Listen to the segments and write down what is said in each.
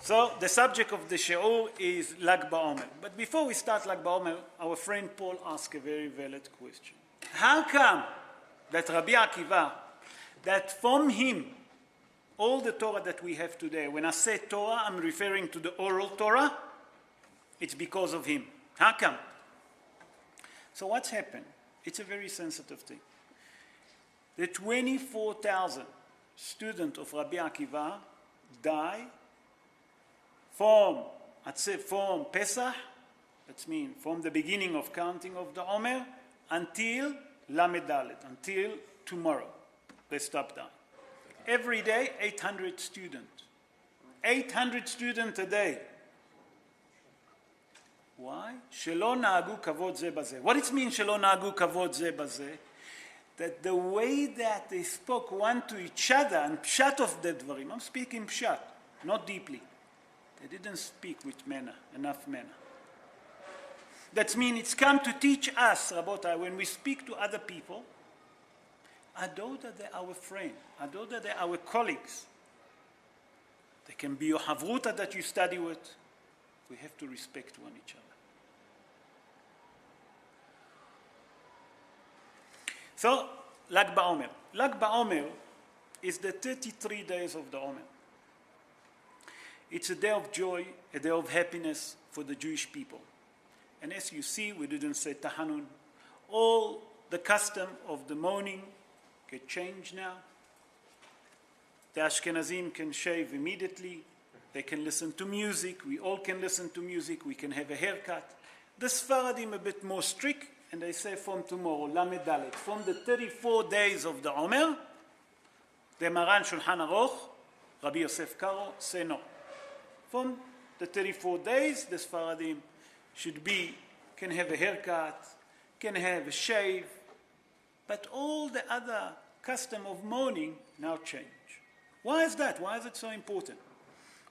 So the subject of the shiur is Lag BaOmer. But before we start Lag BaOmer, our friend Paul asked a very valid question. How come that Rabbi Akiva, that from him, all the Torah that we have today, when I say Torah, I'm referring to the oral Torah, it's because of him. How come? So what's happened? It's a very sensitive thing. The 24,000 students of Rabbi Akiva die from Pesach, that means from the beginning of counting of the Omer, until Lamed Dalet, until tomorrow. They stop dying. Every day, 800 students. 800 students a day. Why? שלא נהגו כבוד זה בזה. What it means שלא נהגו כבוד זה בזה? That the way that they spoke one to each other, and pshat of the dvarim, I'm speaking pshat, not deeply. They didn't speak with enough manner. That means it's come to teach us, Rabotai, when we speak to other people, although that they're our friend, although that they're our colleagues, they can be your havruta that you study with, we have to respect one each other. So, Lag BaOmer. Lag BaOmer is the 33 days of the Omer. It's a day of joy, a day of happiness for the Jewish people. And as you see, we didn't say Tahanun. All the custom of the morning get changed now. The Ashkenazim can shave immediately. They can listen to music. We all can listen to music. We can have a haircut. The Sfaradim a bit more strict, and they say from tomorrow, Lamed Dalet, from the 34 days of the Omer, the Maran Shulchan Aruch, Rabbi Yosef Karo, say no. From the 34 days, the Sfaradim can have a haircut, can have a shave, but all the other custom of mourning now change. Why is that? Why is it so important?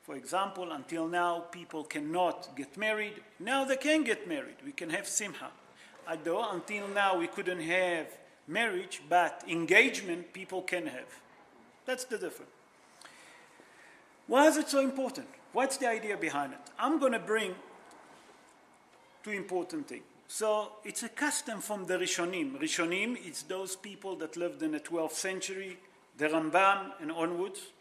For example, until now, people cannot get married. Now they can get married. We can have simcha. Although until now we couldn't have marriage, but engagement people can have. That's the difference. Why is it so important? What's the idea behind it? I'm going to bring two important things. So it's a custom from the Rishonim. Rishonim, it's those people that lived in the 12th century, the Rambam and onwards,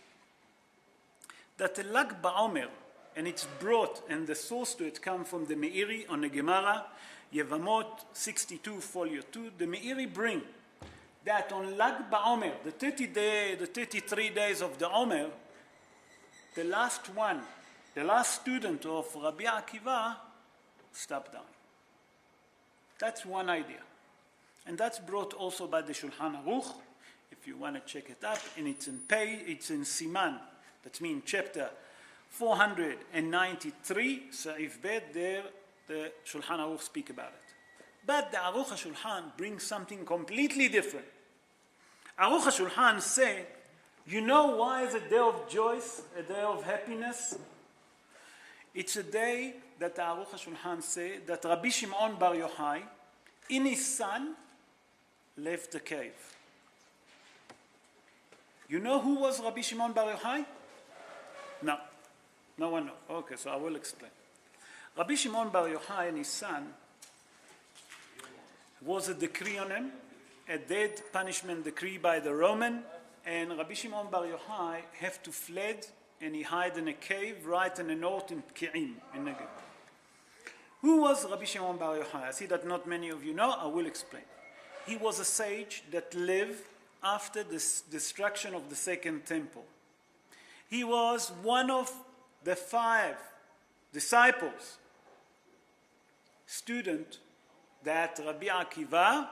that the Lag BaOmer, and it's brought, and the source to it comes from the Meiri on the Gemara, Yevamot 62, folio 2. The Meiri bring that on Lag BaOmer, the 33 days of the Omer, the last student of Rabbi Akiva stopped dying. That's one idea. And that's brought also by the Shulchan Aruch, if you want to check it up, and it's in Siman, that means chapter 493, Sa'if Bet, there the Shulchan Aruch speak about it. But the Aruch HaShulchan brings something completely different. Aruch HaShulchan say, you know why is a day of joy, a day of happiness? It's a day that the Aruch HaShulchan say that Rabbi Shimon Bar Yochai, in his son, left the cave. You know who was Rabbi Shimon Bar Yochai? No. No one knows. Okay, so I will explain. Rabbi Shimon Bar Yochai and his son was a decree on him, a death punishment decree by the Roman, and Rabbi Shimon Bar Yochai have to fled, and he hid in a cave right in the north in Ki'im, in Negev. Who was Rabbi Shimon Bar Yochai? I see that not many of you know. I will explain. He was a sage that lived after the destruction of the second temple. He was one of the 5 disciples, student that Rabbi Akiva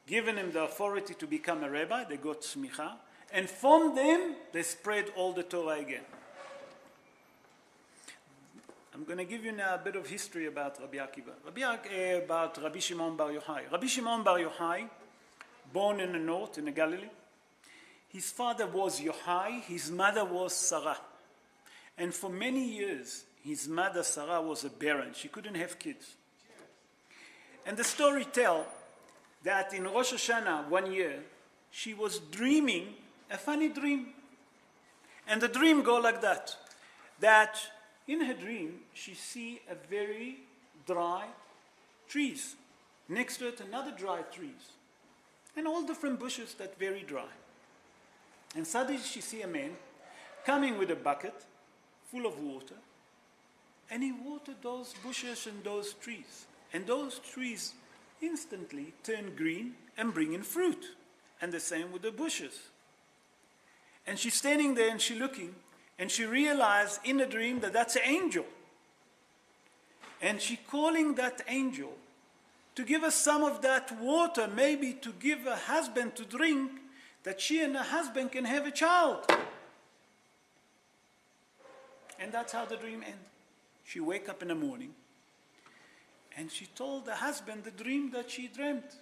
given him the authority to become a rabbi. They got smicha, and from them they spread all the Torah again. I'm going to give you now a bit of history about Rabbi Akiva, about Rabbi Shimon Bar Yochai. Rabbi Shimon Bar Yochai, born in the north, in the Galilee. His father was Yochai, his mother was Sarah. And for many years, his mother Sarah was a barren. She couldn't have kids. And the story tells that in Rosh Hashanah one year, she was dreaming a funny dream. And the dream goes like that in her dream, she see a very dry trees. Next to it, another dry trees. And all different bushes that very dry. And suddenly she see a man coming with a bucket full of water, and he watered those bushes and those trees. And those trees instantly turn green and bring in fruit. And the same with the bushes. And she's standing there and she's looking, and she realized in a dream that that's an angel. And she calling that angel to give us some of that water, maybe to give her husband to drink, that she and her husband can have a child. And that's how the dream ends. She wake up in the morning and she told the husband the dream that she dreamt.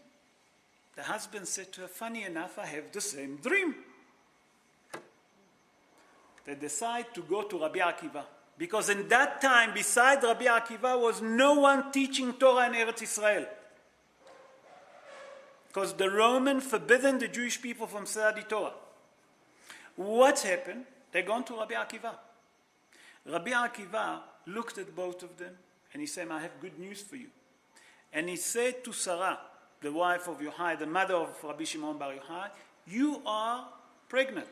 The husband said to her, funny enough, I have the same dream. They decide to go to Rabbi Akiva. Because in that time, beside Rabbi Akiva, was no one teaching Torah in Eretz Israel. Because the Roman forbidden the Jewish people from study Torah. What's happened? They gone to Rabbi Akiva. Rabbi Akiva looked at both of them and he said, I have good news for you. And he said to Sarah, the wife of Yochai, the mother of Rabbi Shimon Bar Yochai, you are pregnant.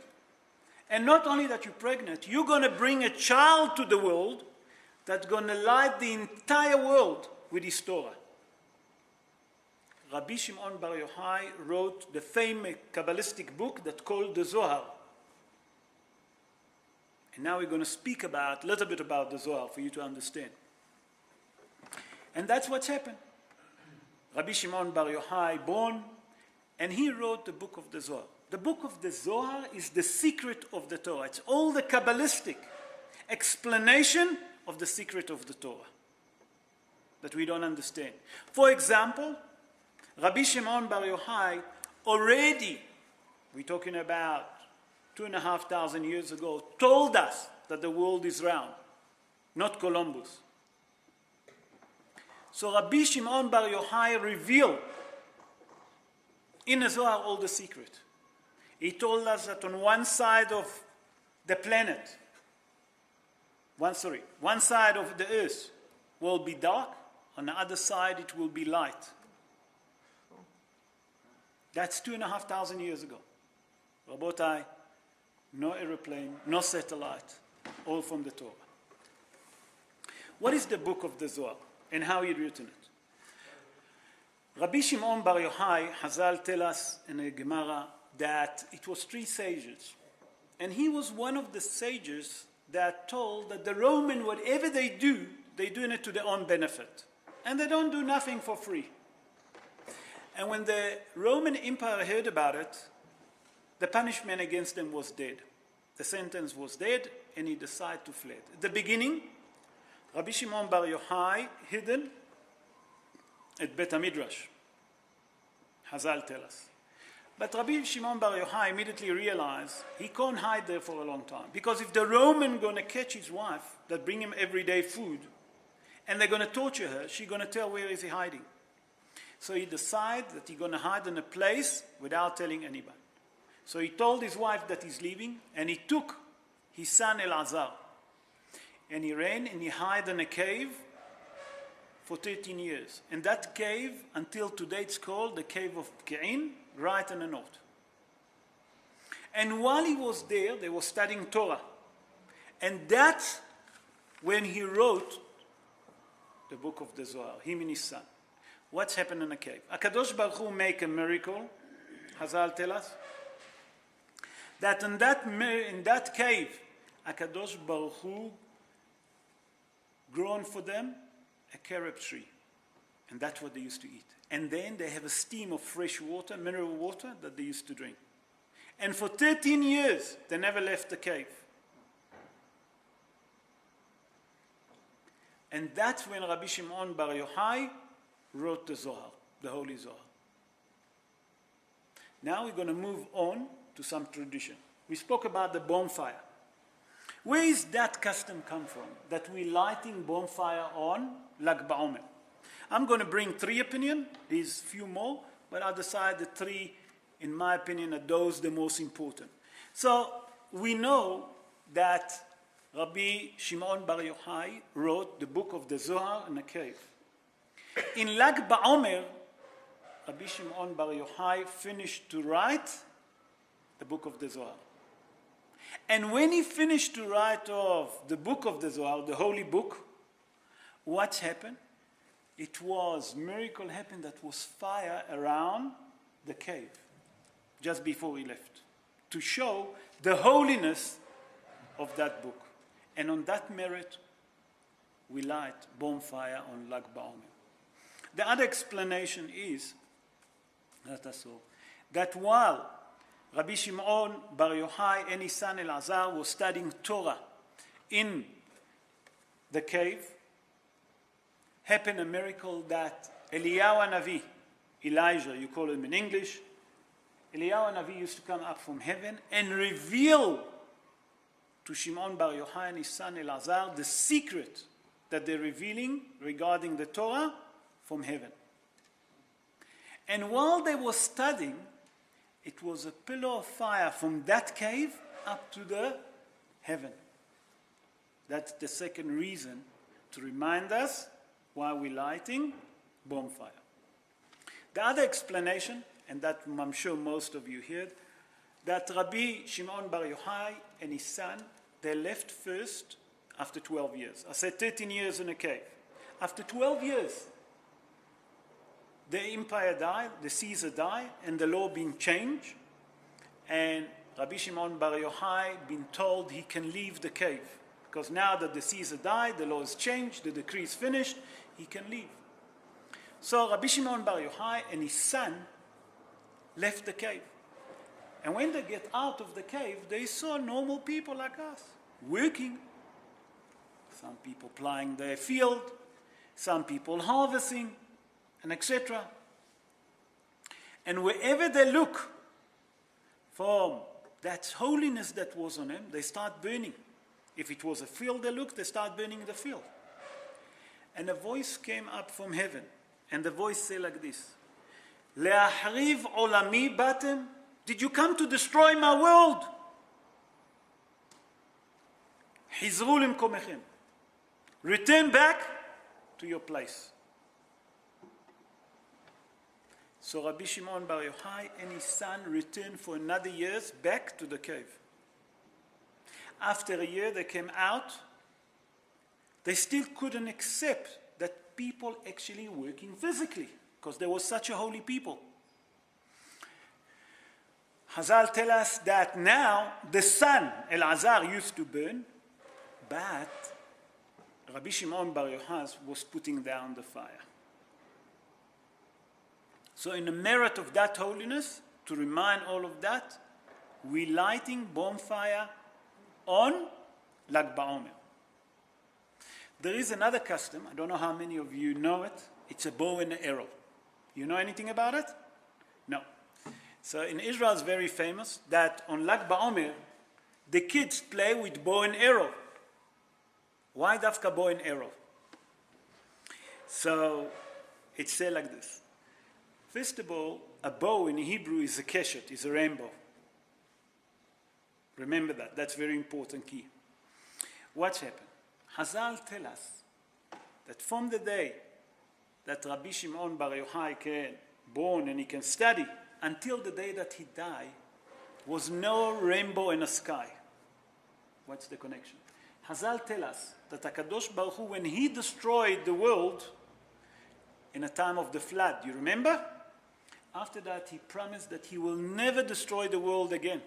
And not only that you're pregnant, you're going to bring a child to the world that's going to light the entire world with his Torah. Rabbi Shimon Bar Yochai wrote the famous Kabbalistic book that's called the Zohar. And now we're going to speak a little bit about the Zohar for you to understand. And that's what's happened. Rabbi Shimon Bar Yochai born, and he wrote the book of the Zohar. The book of the Zohar is the secret of the Torah. It's all the Kabbalistic explanation of the secret of the Torah that we don't understand. For example, Rabbi Shimon Bar Yochai already, we're talking about 2,500 years ago, told us that the world is round, not Columbus. So Rabbi Shimon Bar Yochai revealed in the Zohar all the secret. He told us that on one side of the planet, one side of the earth will be dark, on the other side it will be light. That's 2,500 years ago. Rabotai, no aeroplane, no satellite, all from the Torah. What is the book of the Zohar and how he written it? Rabbi Shimon Bar Yochai, Hazal tell us in the Gemara that it was 3 sages. And he was one of the sages that told that the Roman, whatever they do, they're doing it to their own benefit. And they don't do nothing for free. And when the Roman Empire heard about it, the punishment against them was dead. The sentence was dead, and he decided to flee. At the beginning, Rabbi Shimon Bar Yochai hidden at Bet HaMidrash. Hazal tell us. But Rabbi Shimon Bar Yochai immediately realized he can't hide there for a long time. Because if the Roman going to catch his wife that bring him everyday food, and they're going to torture her, she's going to tell where is he hiding. So he decided that he's going to hide in a place without telling anybody. So he told his wife that he's leaving, and he took his son Elazar. And he ran and he hid in a cave for 13 years. And that cave, until today, it's called the Cave of Pke'in, right in the north. And while he was there, they were studying Torah. And that's when he wrote the book of the Zohar, him and his son. What's happened in the cave? HaKadosh Baruch Hu make a miracle, Hazal tell us, that in that cave, HaKadosh Baruch Hu grown for them a carob tree. And that's what they used to eat. And then they have a stream of fresh water, mineral water, that they used to drink. And for 13 years, they never left the cave. And that's when Rabbi Shimon Bar Yochai wrote the Zohar, the Holy Zohar. Now we're going to move on to some tradition. We spoke about the bonfire. Where is that custom come from, that we're lighting bonfire on Lag BaOmer? I'm going to bring 3 opinions. There's a few more, but I'll decide the 3, in my opinion, are those the most important. So we know that Rabbi Shimon Bar Yochai wrote the book of the Zohar in a cave. In Lag BaOmer, Rabbi Shimon Bar Yochai finished to write the book of the Zohar. And when he finished to write off the book of the Zohar, the holy book, what happened? It was, miracle happened that was fire around the cave just before he left to show the holiness of that book. And on that merit, we light bonfire on Lag BaOmer. The other explanation is that while Rabbi Shimon Bar Yochai and his son Elazar were studying Torah in the cave, happened a miracle that Eliyahu Navi, Elijah, you call him in English, Eliyahu Navi used to come up from heaven and reveal to Shimon Bar Yochai and his son Elazar the secret that they're revealing regarding the Torah from heaven. And while they were studying, it was a pillar of fire from that cave up to the heaven. That's the second reason to remind us why we're lighting bonfire. The other explanation, and that I'm sure most of you heard, that Rabbi Shimon Bar Yochai and his son, they left first after 12 years. I said 13 years in a cave. After 12 years, the empire died, the Caesar died, and the law being changed. And Rabbi Shimon Bar Yochai been told he can leave the cave. Because now that the Caesar died, the law is changed, the decree is finished, he can leave. So Rabbi Shimon Bar Yochai and his son left the cave. And when they get out of the cave, they saw normal people like us, working. Some people ploughing their field, some people harvesting, and etc. And wherever they look from that holiness that was on them, they start burning. If it was a field they looked, they start burning the field. And a voice came up from heaven, and the voice said like this, Le'ahriv olami batem? Did you come to destroy my world? Hizru limkomechem. Return back to your place. So Rabbi Shimon Bar Yochai and his son returned for another year back to the cave. After a year they came out. They still couldn't accept that people actually working physically, because there was such a holy people. Hazal tell us that now the sun, Elazar, used to burn, but Rabbi Shimon Bar Yochai was putting down the fire. So in the merit of that holiness, to remind all of that, we're lighting bonfire on Lag BaOmer. There is another custom, I don't know how many of you know it, it's a bow and arrow. You know anything about it? No. So in Israel it's very famous that on Lag BaOmer, the kids play with bow and arrow. Why dafka bow and arrow? So it's said like this. First of all, a bow in Hebrew is a keshet, is a rainbow. Remember that, that's very important key. What's happened? Hazal tell us that from the day that Rabbi Shimon Bar Yochai came born and he can study, until the day that he died, was no rainbow in the sky. What's the connection? Hazal tell us that HaKadosh Baruch Hu, when he destroyed the world in a time of the flood, you remember? After that, he promised that he will never destroy the world again.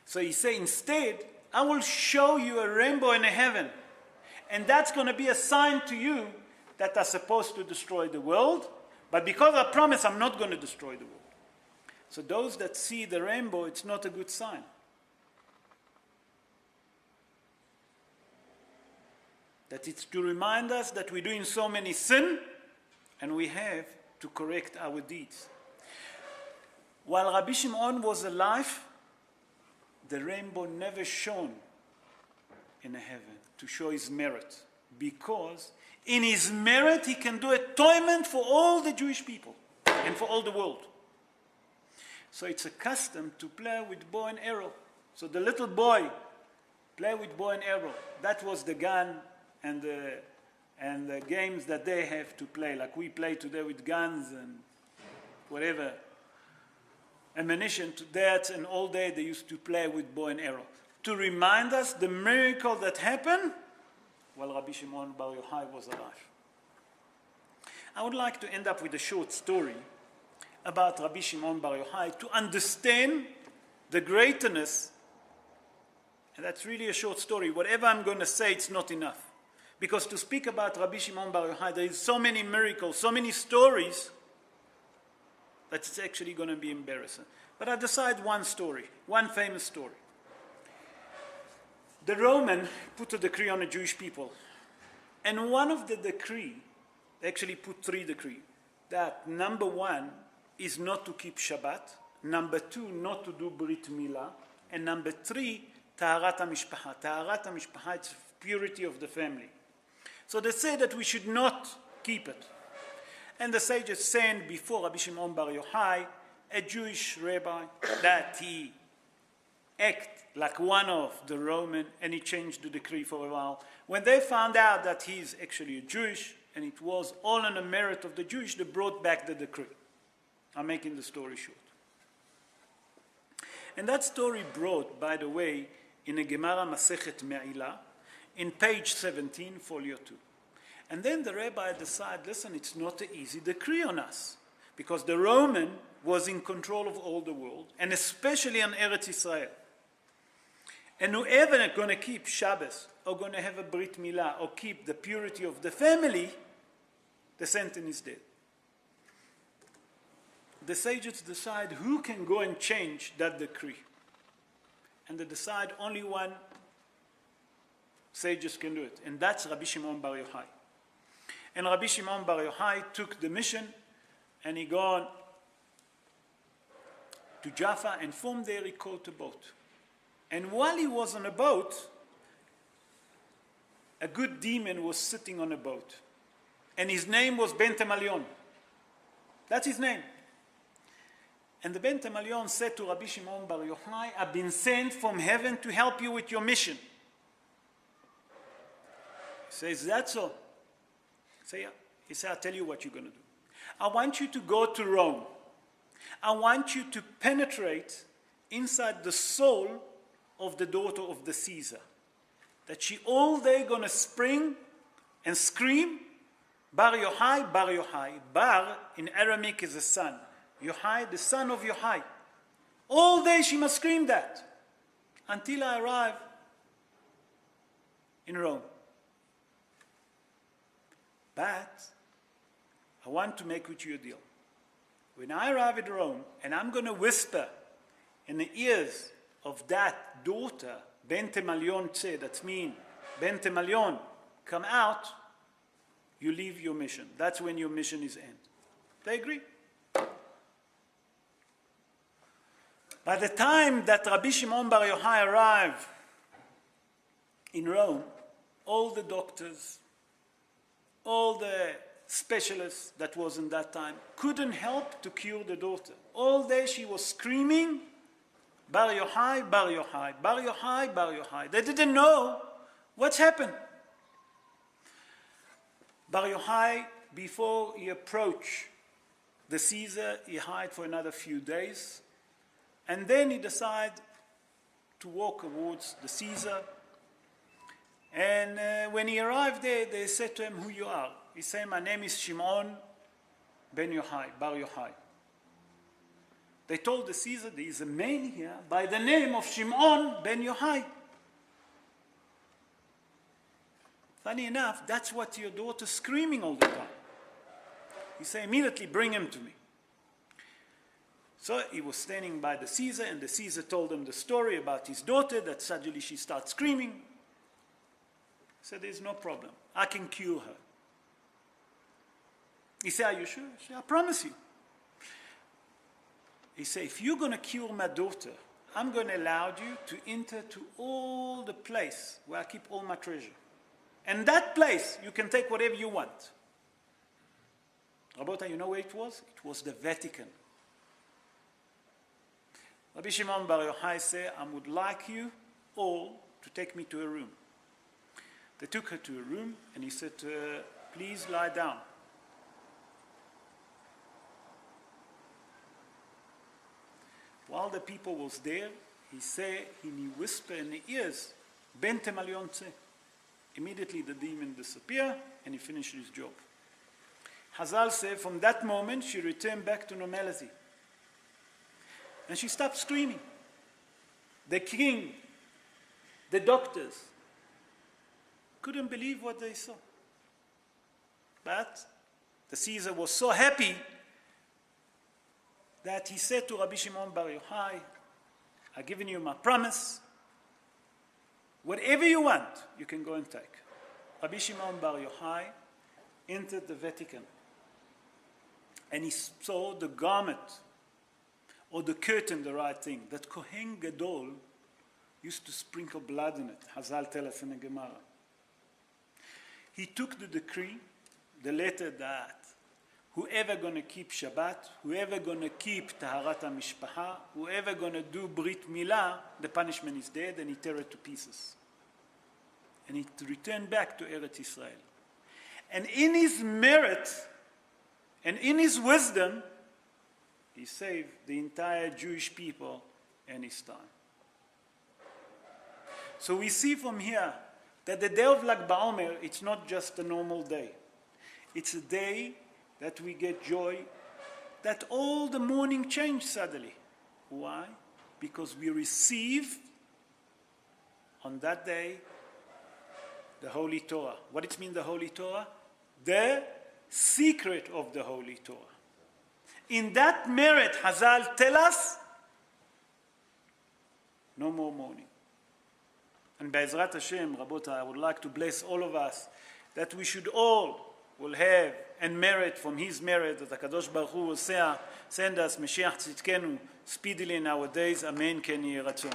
So he said, instead, I will show you a rainbow in the heaven. And that's going to be a sign to you that I'm supposed to destroy the world. But because I promise, I'm not going to destroy the world. So those that see the rainbow, it's not a good sign. That it's to remind us that we're doing so many sin, and we have to correct our deeds. While Rabbi Shimon was alive, the rainbow never shone in the heaven to show his merit, because in his merit he can do atonement for all the Jewish people and for all the world. So it's a custom to play with bow and arrow. So the little boy Play with bow and arrow. That was the gun and the games that they have to play, like we play today with guns and whatever ammunition. That's an old day they used to play with bow and arrow. To remind us the miracle that happened while Rabbi Shimon Bar Yochai was alive. I would like to end up with a short story about Rabbi Shimon Bar Yochai to understand the greatness. And that's really a short story. Whatever I'm going to say, it's not enough. Because to speak about Rabbi Shimon Bar Yochai, there is so many miracles, so many stories, that it's actually going to be embarrassing. But I decide one story, one famous story. The Roman put a decree on the Jewish people. And one of the decree, they actually put 3 decrees. That number 1 is not to keep Shabbat. Number 2, not to do Brit Milah. And number 3, Taharat HaMishpacha. Taharat HaMishpacha, it's purity of the family. So they say that we should not keep it. And the sages sent before Rabbi Shimon Bar Yochai a Jewish rabbi that he act like one of the Roman, and he changed the decree for a while. When they found out that he's actually a Jewish, and it was all on the merit of the Jewish, they brought back the decree. I'm making the story short. And that story brought, by the way, in a Gemara Masechet Me'ilah, in page 17, folio 2. And then the rabbi decided, listen, it's not an easy decree on us, because the Roman was in control of all the world, and especially on Eretz Israel. And whoever is going to keep Shabbos, or going to have a Brit Milah, or keep the purity of the family, the sentence is dead. The sages decide who can go and change that decree. And they decide only one sages can do it, and that's Rabbi Shimon Bar Yochai. And Rabbi Shimon Bar Yochai took the mission, and he gone to Jaffa, and from there he caught a boat. And while he was on a boat, a good demon was sitting on a boat. And his name was Ben Temalion. That's his name. And the Ben Temalion said to Rabbi Shimon Bar Yochai, I've been sent from heaven to help you with your mission. He says, that's so. Say, yeah. He said, I'll tell you what you're going to do. I want you to go to Rome. I want you to penetrate inside the soul of the daughter of the Caesar. That she all day going to spring and scream, Bar Yochai, Bar Yochai. Bar in Aramaic is a son. Yochai, the son of Yochai. All day she must scream that until I arrive in Rome. But I want to make with you a deal. When I arrive at Rome, and I'm going to whisper in the ears of that daughter, Ben Temalion Tse, that's mean, Ben Temalion, come out, you leave your mission. That's when your mission is end. They agree. By the time that Rabbi Shimon Bar Yochai arrived in Rome, all the doctors, all the specialists that was in that time couldn't help to cure the daughter. All day she was screaming, Bar Yochai, Bar Yochai, Bar Yochai, Bar Yochai. They didn't know what's happened. Bar Yochai, before he approached the Caesar, he hid for another few days. And then he decided to walk towards the Caesar. And when he arrived there, they said to him, who you are? He said, my name is Shimon ben Yochai, Bar Yochai. They told the Caesar, there is a man here by the name of Shimon ben Yochai. Funny enough, that's what your daughter's screaming all the time. He said, immediately bring him to me. So he was standing by the Caesar, and the Caesar told him the story about his daughter, that suddenly she starts screaming. He said, there's no problem. I can cure her. He said, are you sure? He said, I promise you. He said, if you're going to cure my daughter, I'm going to allow you to enter to all the place where I keep all my treasure. And that place, you can take whatever you want. Rabbi, you know where it was? It was the Vatican. Rabbi Shimon Bar Yochai said, I would like you all to take me to a room. They took her to a room, and he said to her, please lie down. While the people was there, he whispered in the ears, Bentem al yontzeh. Immediately the demon disappeared, and he finished his job. Hazal said, from that moment, she returned back to normality. And she stopped screaming. The king, the doctors, couldn't believe what they saw. But the Caesar was so happy that he said to Rabbi Shimon Bar Yochai, I've given you my promise. Whatever you want, you can go and take. Rabbi Shimon Bar Yochai entered the Vatican, and he saw the garment, or the curtain, the right thing, that Kohen Gadol used to sprinkle blood in it. Hazal tell us in the Gemara. He took the decree, the letter that whoever going to keep Shabbat, whoever going to keep Taharat HaMishpacha, whoever going to do Brit Milah, the punishment is dead, and he tear it to pieces. And he returned back to Eretz Israel. And in his merit and in his wisdom, he saved the entire Jewish people and his time. So we see from here that the day of Lag BaOmer, it's not just a normal day. It's a day that we get joy, that all the morning changed suddenly. Why? Because we receive on that day the Holy Torah. What does it mean, the Holy Torah? The secret of the Holy Torah. In that merit, Hazal tell us, no more mourning. And Be'ezrat Hashem, Rabbota, I would like to bless all of us that we should all will have and merit from His merit that HaKadosh Baruch Hu will send us Mashiach Tzidkenu speedily in our days. Amen. Ken Yeh Ratzon.